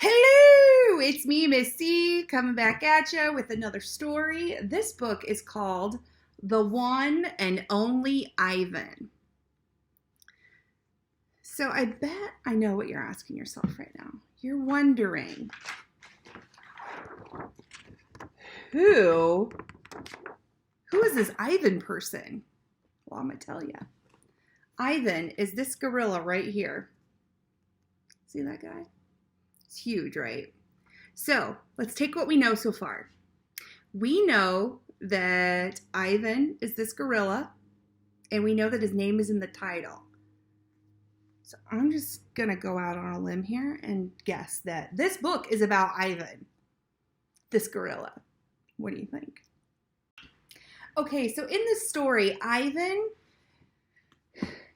Hello, it's me, Miss C, coming back at you with another story. This book is called The One and Only Ivan. So I bet I know what you're asking yourself right now. You're wondering, who is this Ivan person? Well, I'm going to tell you. Ivan is this gorilla right here. See that guy? It's huge, right? So let's take what we know so far. We know that Ivan is this gorilla, and we know that his name is in the title. So I'm just going to go out on a limb here and guess that this book is about Ivan, this gorilla. What do you think? Okay, so in this story, Ivan,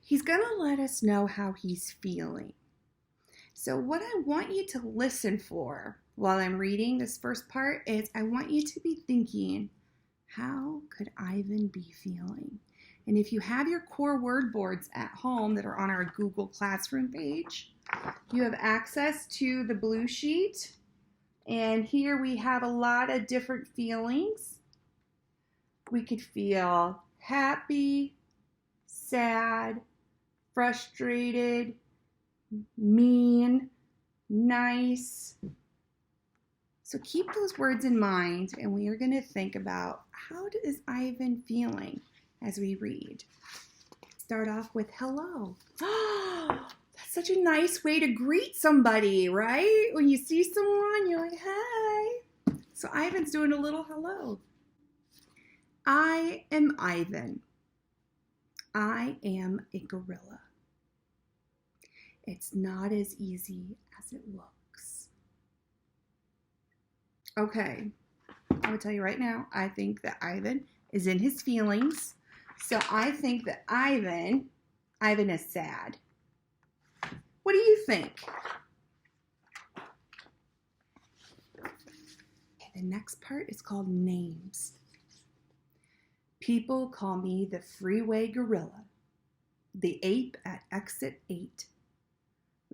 he's going to let us know how he's feeling. So what I want you to listen for while I'm reading this first part is I want you to be thinking, how could Ivan be feeling? And if you have your core word boards at home that are on our Google Classroom page, you have access to the blue sheet. And here we have a lot of different feelings. We could feel happy, sad, frustrated, mean, nice. So keep those words in mind, and we are going to think about how is Ivan feeling as we read. Start off with hello. That's such a nice way to greet somebody, right? When you see someone, you're like, hi. So Ivan's doing a little hello. I am Ivan. I am a gorilla. It's not as easy as it looks. Okay, I'm going to tell you right now, I think that Ivan is in his feelings. So I think that Ivan is sad. What do you think? Okay, the next part is called names. People call me the freeway gorilla, the ape at exit 8.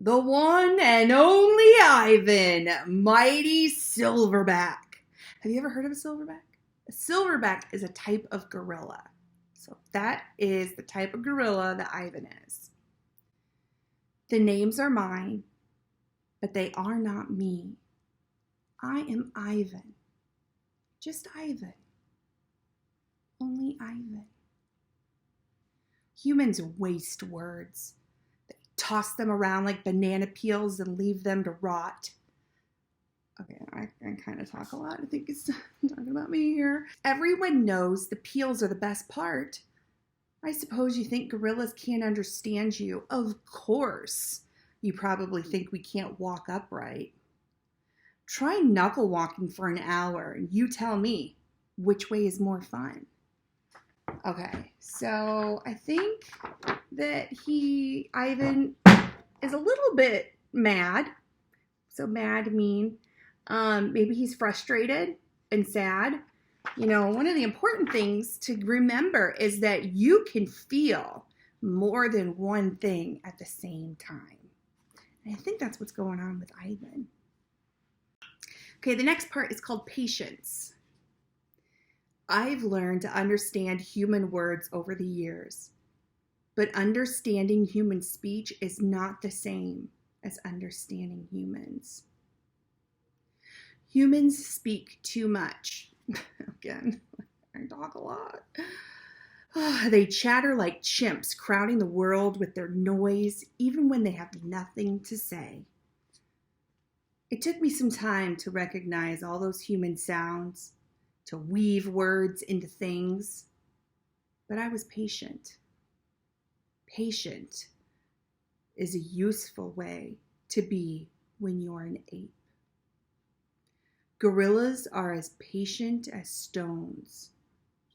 The one and only Ivan, mighty silverback. Have you ever heard of a silverback? A silverback is a type of gorilla. So that is the type of gorilla that Ivan is. The names are mine, but they are not me. I am Ivan. Just Ivan. Only Ivan. Humans waste words. Toss them around like banana peels and leave them to rot. Okay, I kind of talk a lot. I think it's talking about me here. Everyone knows the peels are the best part. I suppose you think gorillas can't understand you. Of course. You probably think we can't walk upright. Try knuckle walking for an hour and you tell me which way is more fun. Okay, so I think that Ivan is a little bit mad. So mad, mean. Maybe he's frustrated and sad. You know, one of the important things to remember is that you can feel more than one thing at the same time. And I think that's what's going on with Ivan. Okay, the next part is called patience. I've learned to understand human words over the years, but understanding human speech is not the same as understanding humans. Humans speak too much. Again, I talk a lot. They chatter like chimps, crowding the world with their noise, even when they have nothing to say. It took me some time to recognize all those human sounds, to weave words into things, but I was patient. Patient is a useful way to be when you're an ape. Gorillas are as patient as stones.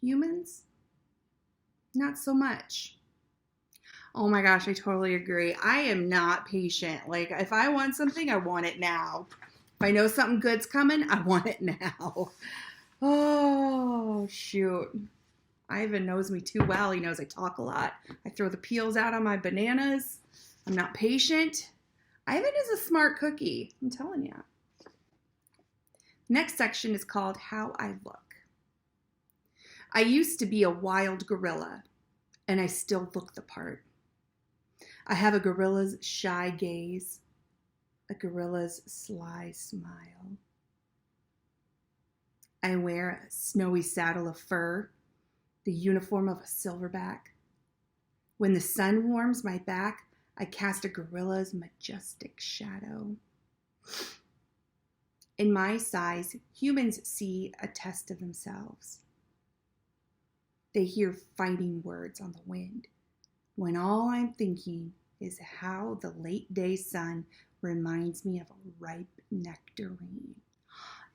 Humans, not so much. Oh my gosh, I totally agree. I am not patient. Like, if I want something, I want it now. If I know something good's coming, I want it now. Oh, shoot. Ivan knows me too well. He knows I talk a lot. I throw the peels out on my bananas. I'm not patient. Ivan is a smart cookie, I'm telling you. Next section is called How I Look. I used to be a wild gorilla, and I still look the part. I have a gorilla's shy gaze, a gorilla's sly smile. I wear a snowy saddle of fur, the uniform of a silverback. When the sun warms my back, I cast a gorilla's majestic shadow. In my size, humans see a test of themselves. They hear fighting words on the wind, when all I'm thinking is how the late day sun reminds me of a ripe nectarine.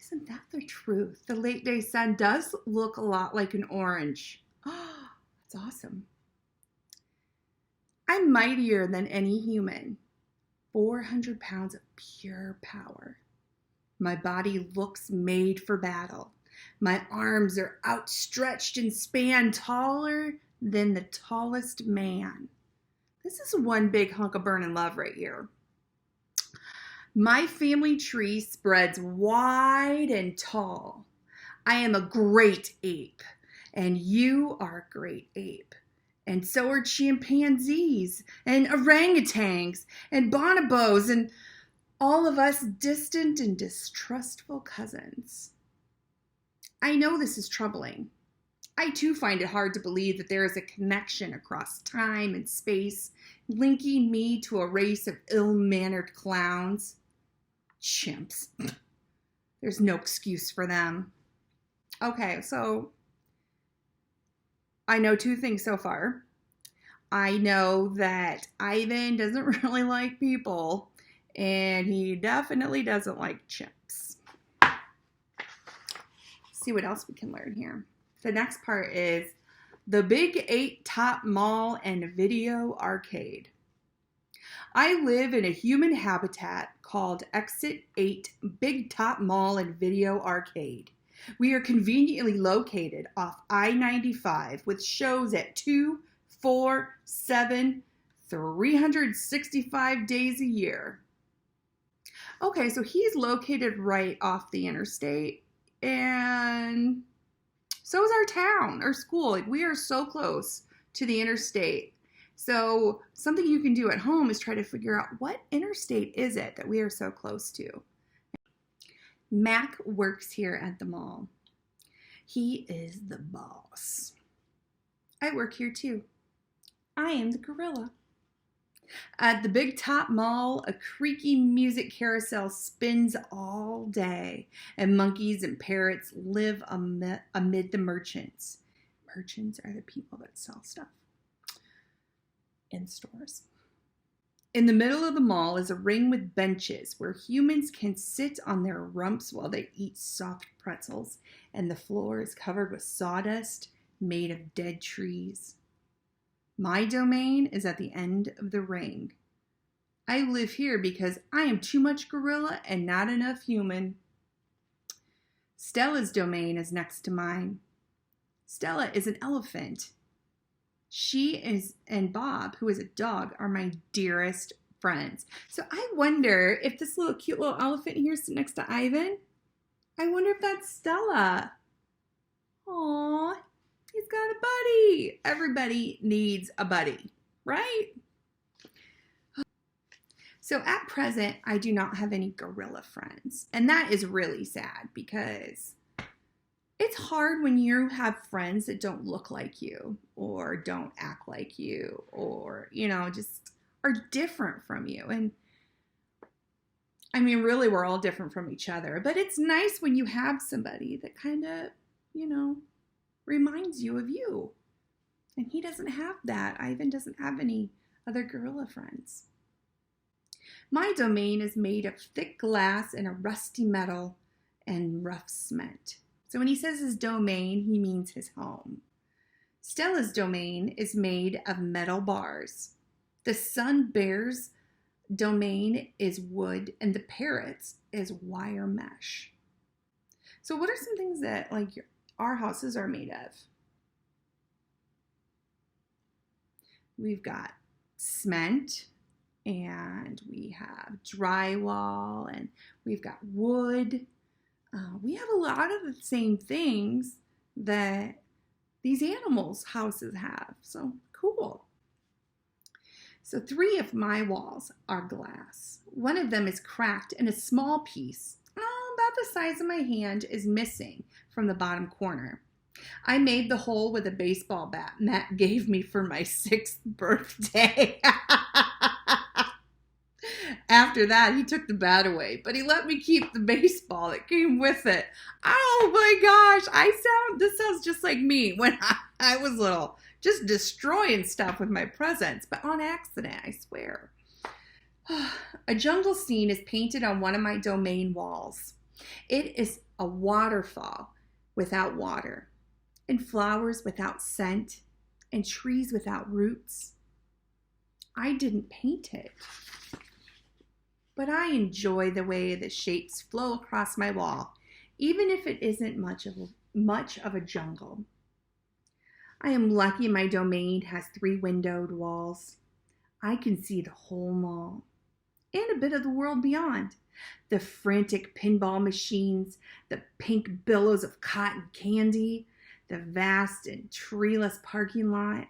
Isn't that the truth? The late day sun does look a lot like an orange. Oh, that's awesome. I'm mightier than any human. 400 pounds of pure power. My body looks made for battle. My arms are outstretched and span taller than the tallest man. This is one big hunk of burning love right here. My family tree spreads wide and tall. I am a great ape, and you are a great ape. And so are chimpanzees, and orangutans, and bonobos, and all of us distant and distrustful cousins. I know this is troubling. I too find it hard to believe that there is a connection across time and space linking me to a race of ill-mannered clowns. Chimps. There's no excuse for them. Okay, so I know two things so far. I know that Ivan doesn't really like people, and he definitely doesn't like chimps. See what else we can learn here. The next part is the Big 8 Top Mall and Video Arcade. I live in a human habitat called Exit 8 Big Top Mall and Video Arcade. We are conveniently located off I-95 with shows at 2, 4, 7, 365 days a year. Okay, so he's located right off the interstate, and so is our town, our school. Like, we are so close to the interstate. So something you can do at home is try to figure out what interstate is it that we are so close to. Mac works here at the mall. He is the boss. I work here too. I am the gorilla. At the Big Top Mall, a creaky music carousel spins all day, and monkeys and parrots live amid the merchants. Merchants are the people that sell stuff in stores. In the middle of the mall is a ring with benches where humans can sit on their rumps while they eat soft pretzels, and the floor is covered with sawdust made of dead trees. My domain is at the end of the ring. I live here because I am too much gorilla and not enough human. Stella's domain is next to mine. Stella is an elephant. She is, and Bob, who is a dog, are my dearest friends. So I wonder if this little cute little elephant here sitting next to Ivan, I wonder if that's Stella. Aww, he's got a buddy. Everybody needs a buddy, right? So at present, I do not have any gorilla friends. And that is really sad because it's hard when you have friends that don't look like you or don't act like you or, just are different from you. And I mean, really, we're all different from each other. But it's nice when you have somebody that kind of, reminds you of you. And he doesn't have that. Ivan doesn't have any other gorilla friends. My domain is made of thick glass and a rusty metal and rough cement. So when he says his domain, he means his home. Stella's domain is made of metal bars. The sun bear's domain is wood, and the parrot's is wire mesh. So what are some things that our houses are made of? We've got cement and we have drywall, and we've got wood. We have a lot of the same things that these animals' houses have. So cool. So 3 of my walls are glass. One of them is cracked, and a small piece, about the size of my hand, is missing from the bottom corner. I made the hole with a baseball bat Matt gave me for my 6th birthday. After that, he took the bat away, but he let me keep the baseball that came with it. Oh my gosh, this sounds just like me when I was little, just destroying stuff with my presents, but on accident, I swear. A jungle scene is painted on one of my domain walls. It is a waterfall without water, and flowers without scent, and trees without roots. I didn't paint it, but I enjoy the way the shapes flow across my wall, even if it isn't much of a jungle. I am lucky my domain has 3 windowed walls. I can see the whole mall and a bit of the world beyond. The frantic pinball machines, the pink billows of cotton candy, the vast and treeless parking lot.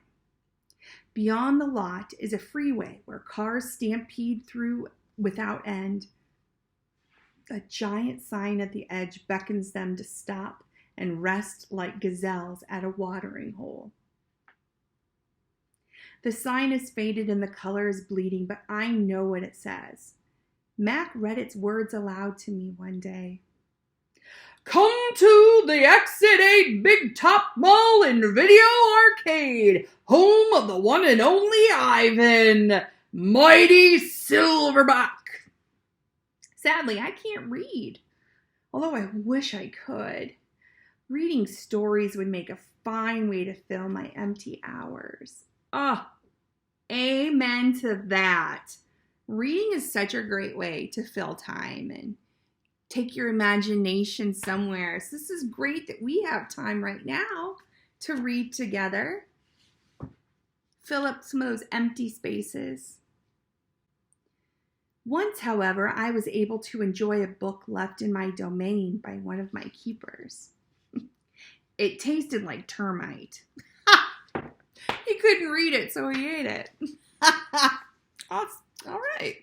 Beyond the lot is a freeway where cars stampede through without end. A giant sign at the edge beckons them to stop and rest like gazelles at a watering hole. The sign is faded and the color is bleeding, but I know what it says. Mac read its words aloud to me one day. Come to the Exit 8 Big Top Mall and Video Arcade, home of the one and only Ivan, mighty Silverback. Sadly, I can't read, although I wish I could. Reading stories would make a fine way to fill my empty hours. Amen to that. Reading is such a great way to fill time and take your imagination somewhere. So this is great that we have time right now to read together. Fill up some of those empty spaces. Once, however, I was able to enjoy a book left in my domain by one of my keepers. It tasted like termite. He couldn't read it, so he ate it. All right.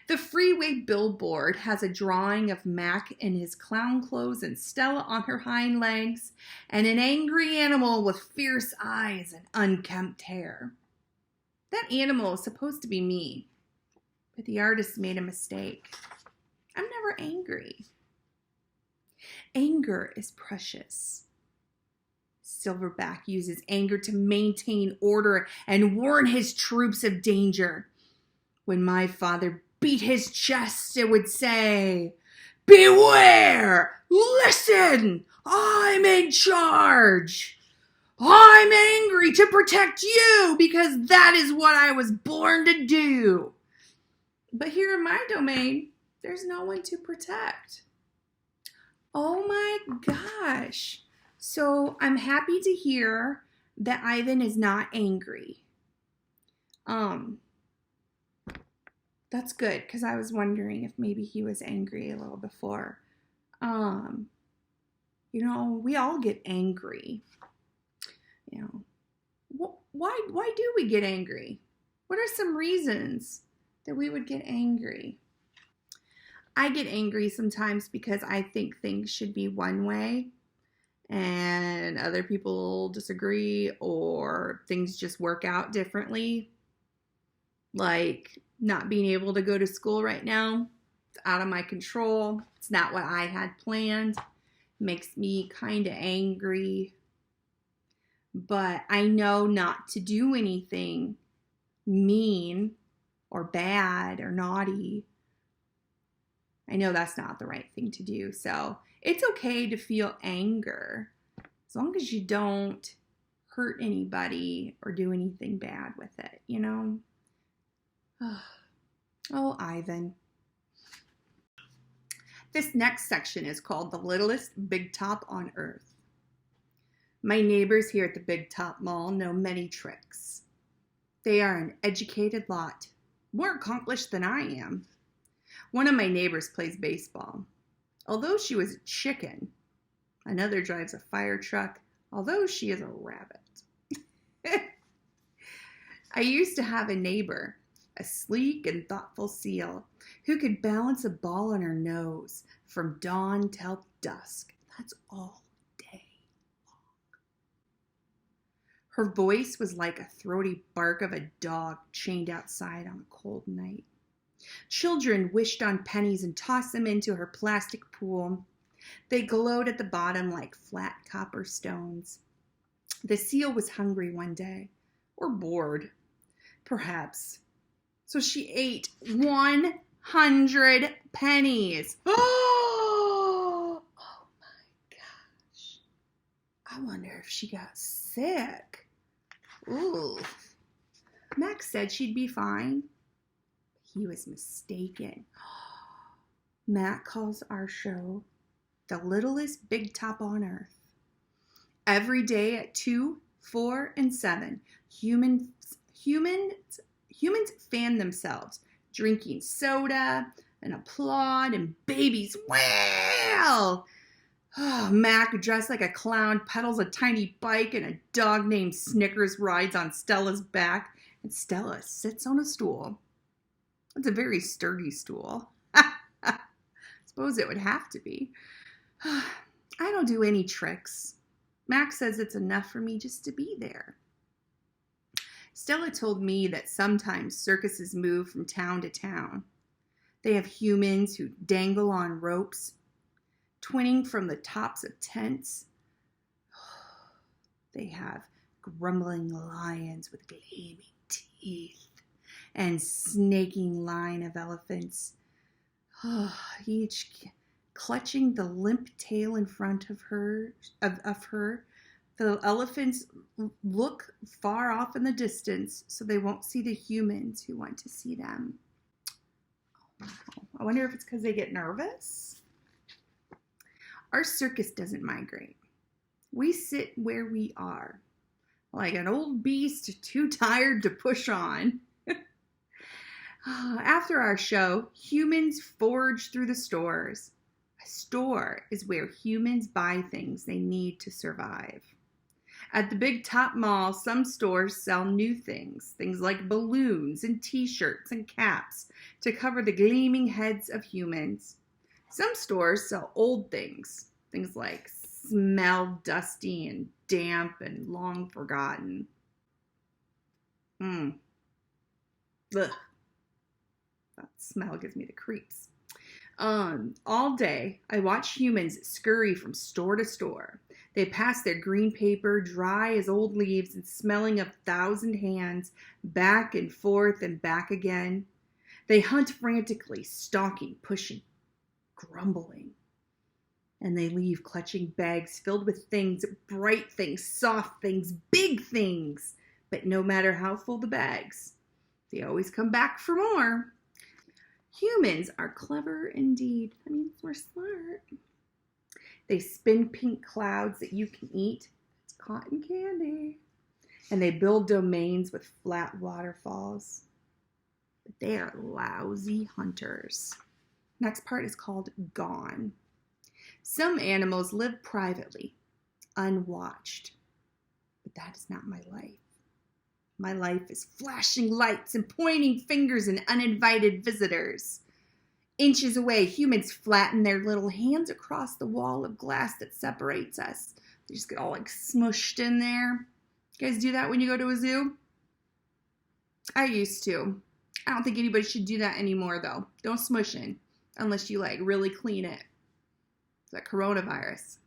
The freeway billboard has a drawing of Mac in his clown clothes and Stella on her hind legs and an angry animal with fierce eyes and unkempt hair. That animal is supposed to be me, but the artist made a mistake. I'm never angry. Anger is precious. Silverback uses anger to maintain order and warn his troops of danger. When my father beat his chest, it would say, "Beware! Listen! I'm in charge! I'm angry to protect you because that is what I was born to do." But here in my domain, there's no one to protect. Oh my gosh. So I'm happy to hear that Ivan is not angry. That's good, because I was wondering if maybe he was angry a little before. We all get angry. Why do we get angry? What are some reasons that we would get angry? I get angry sometimes because I think things should be one way and other people disagree, or things just work out differently. Like not being able to go to school right now. It's out of my control. It's not what I had planned. Makes me kind of angry. But I know not to do anything mean or bad or naughty. I know that's not the right thing to do. So it's okay to feel anger as long as you don't hurt anybody or do anything bad with it, Oh, Ivan. This next section is called The Littlest Big Top on Earth. My neighbors here at the Big Top Mall know many tricks. They are an educated lot, more accomplished than I am. One of my neighbors plays baseball, although she was a chicken. Another drives a fire truck, although she is a rabbit. I used to have a neighbor, a sleek and thoughtful seal, who could balance a ball on her nose from dawn till dusk. That's all day long. Her voice was like a throaty bark of a dog chained outside on a cold night. Children wished on pennies and tossed them into her plastic pool. They glowed at the bottom like flat copper stones. The seal was hungry one day, or bored, perhaps. So she ate 100 pennies. Oh my gosh. I wonder if she got sick. Ooh. Max said she'd be fine. He was mistaken. Matt calls our show the littlest big top on earth. Every day at 2, 4, and 7, humans fan themselves, drinking soda and applaud, and babies wail. Oh, Mac, dressed like a clown, pedals a tiny bike, and a dog named Snickers rides on Stella's back, and Stella sits on a stool. It's a very sturdy stool. Suppose it would have to be. I don't do any tricks. Max says it's enough for me just to be there. Stella told me that sometimes circuses move from town to town. They have humans who dangle on ropes, twinning from the tops of tents. They have grumbling lions with gleaming teeth and snaking line of elephants, each clutching the limp tail in front of her. The elephants look far off in the distance so they won't see the humans who want to see them. Oh, wow. I wonder if it's because they get nervous. Our circus doesn't migrate. We sit where we are, like an old beast too tired to push on. After our show, humans forage through the stores. A store is where humans buy things they need to survive. At the big top mall, some stores sell new things like balloons and t-shirts and caps to cover the gleaming heads of humans. Some stores sell old things like smell dusty and damp and long forgotten. Ugh. That smell gives me the creeps. All day, I watch humans scurry from store to store. They pass their green paper, dry as old leaves and smelling of 1,000 hands, back and forth and back again. They hunt frantically, stalking, pushing, grumbling. And they leave clutching bags filled with things, bright things, soft things, big things. But no matter how full the bags, they always come back for more. Humans are clever indeed. I mean, we're smart. They spin pink clouds that you can eat. It's cotton candy. And they build domains with flat waterfalls. But they are lousy hunters. Next part is called gone. Some animals live privately, unwatched. But that is not my life. My life is flashing lights and pointing fingers and uninvited visitors. Inches away, humans flatten their little hands across the wall of glass that separates us. They just get all like smushed in there. You guys do that when you go to a zoo? I used to. I don't think anybody should do that anymore though. Don't smush in unless you like really clean it. It's like coronavirus.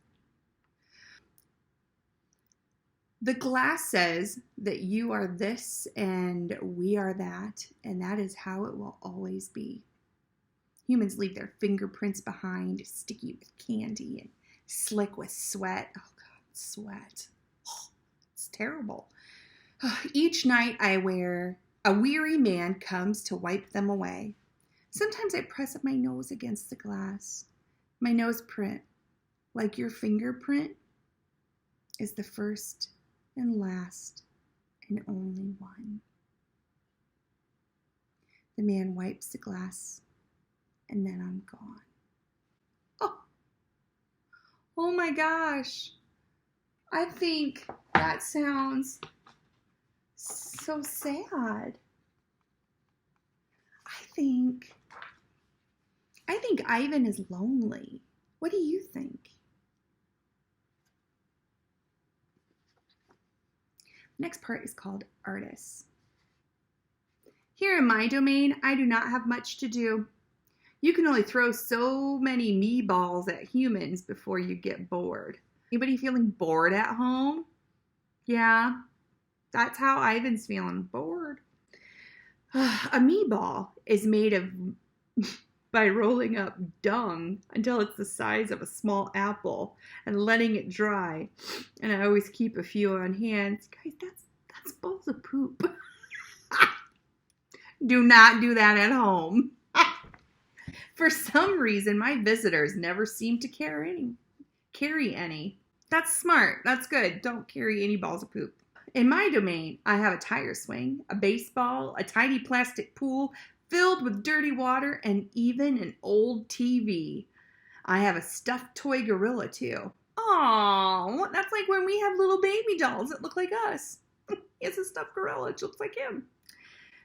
The glass says that you are this and we are that, and that is how it will always be. Humans leave their fingerprints behind, sticky with candy and slick with sweat. Oh God, sweat. Oh, it's terrible. Each night a weary man comes to wipe them away. Sometimes I press up my nose against the glass. My nose print, like your fingerprint, is the first and last and only one. The man wipes the glass, and then I'm gone. Oh, oh my gosh. I think that sounds so sad. I think Ivan is lonely. What do you think? Next part is called artists. Here in my domain, I do not have much to do. You can only throw so many me balls at humans before you get bored. Anybody feeling bored at home? Yeah, that's how Ivan's feeling, bored. A me ball is made of by rolling up dung until it's the size of a small apple and letting it dry. And I always keep a few on hand. Guys, that's bowls of poop. Do not do that at home. For some reason, my visitors never seem to carry any. That's smart. That's good. Don't carry any balls of poop. In my domain, I have a tire swing, a baseball, a tiny plastic pool filled with dirty water, and even an old TV. I have a stuffed toy gorilla too. Aww, that's like when we have little baby dolls that look like us. It's a stuffed gorilla. It looks like him.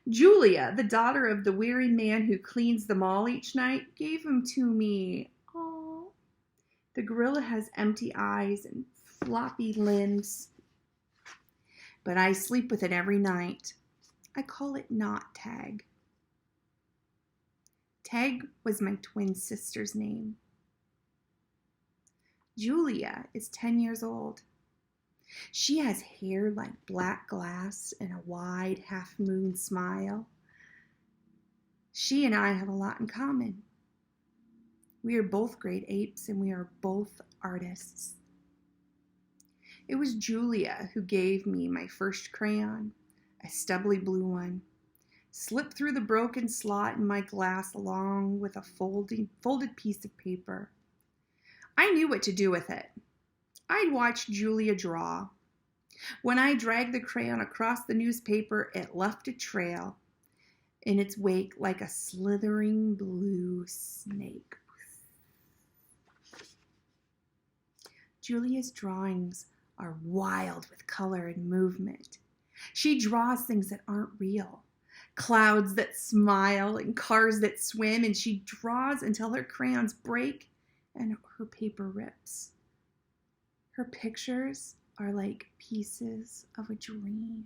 Julia, the daughter of the weary man who cleans the mall each night, gave him to me. Aww. The gorilla has empty eyes and floppy limbs, but I sleep with it every night. I call it not Tag. Tag was my twin sister's name. Julia is 10 years old. She has hair like black glass and a wide half-moon smile. She and I have a lot in common. We are both great apes and we are both artists. It was Julia who gave me my first crayon, a stubbly blue one, slipped through the broken slot in my glass along with a folded piece of paper. I knew what to do with it. I'd watched Julia draw. When I dragged the crayon across the newspaper, it left a trail in its wake like a slithering blue snake. Julia's drawings are wild with color and movement. She draws things that aren't real. Clouds that smile and cars that swim, and she draws until her crayons break and her paper rips. Her pictures are like pieces of a dream.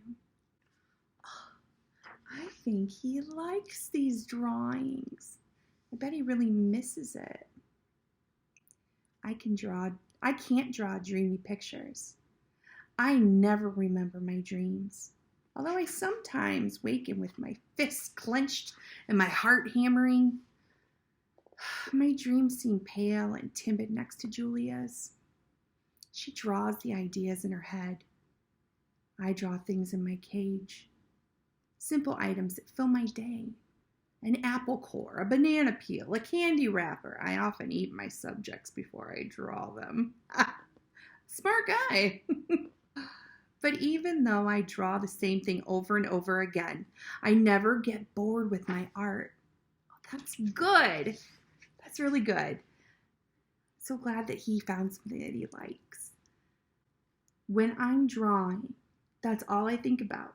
I think he likes these drawings. I bet he really misses it. I can't draw dreamy pictures. I never remember my dreams, although I sometimes waken with my fists clenched and my heart hammering. My dreams seem pale and timid next to Julia's. She draws the ideas in her head. I draw things in my cage. Simple items that fill my day. An apple core, a banana peel, a candy wrapper. I often eat my subjects before I draw them. Smart guy. But even though I draw the same thing over and over again, I never get bored with my art. Oh, that's good. That's really good. So glad that he found something that he likes. When I'm drawing, that's all I think about.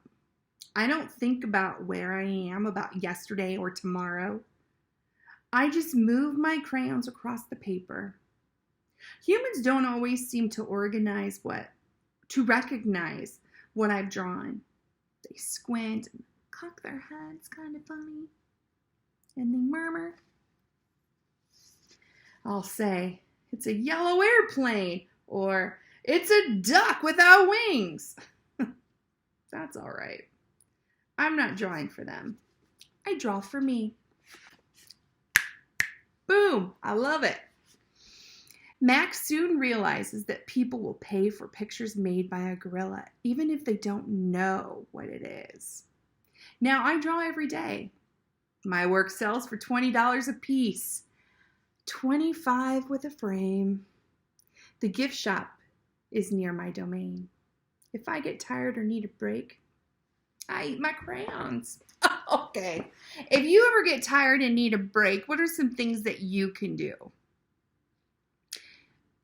I don't think about where I am, about yesterday or tomorrow. I just move my crayons across the paper. Humans don't always seem to recognize what I've drawn. They squint and cock their heads, kind of funny, and they murmur. I'll say, it's a yellow airplane, or it's a duck without wings. That's all right. I'm not drawing for them. I draw for me. Boom! I love it. Max soon realizes that people will pay for pictures made by a gorilla, even if they don't know what it is. Now, I draw every day. My work sells for $20 a piece. $25 with a frame. The gift shop is near my domain. If I get tired or need a break, I eat my crayons. Okay. If you ever get tired and need a break, what are some things that you can do?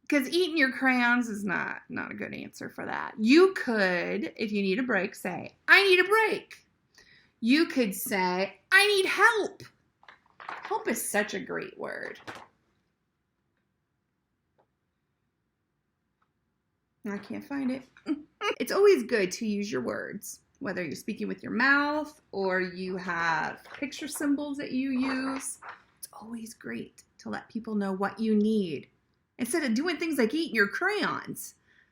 Because eating your crayons is not a good answer for that. You could, if you need a break, say, I need a break. You could say, I need help. Help is such a great word. I can't find it. It's always good to use your words, whether you're speaking with your mouth or you have picture symbols that you use. It's always great to let people know what you need instead of doing things like eating your crayons.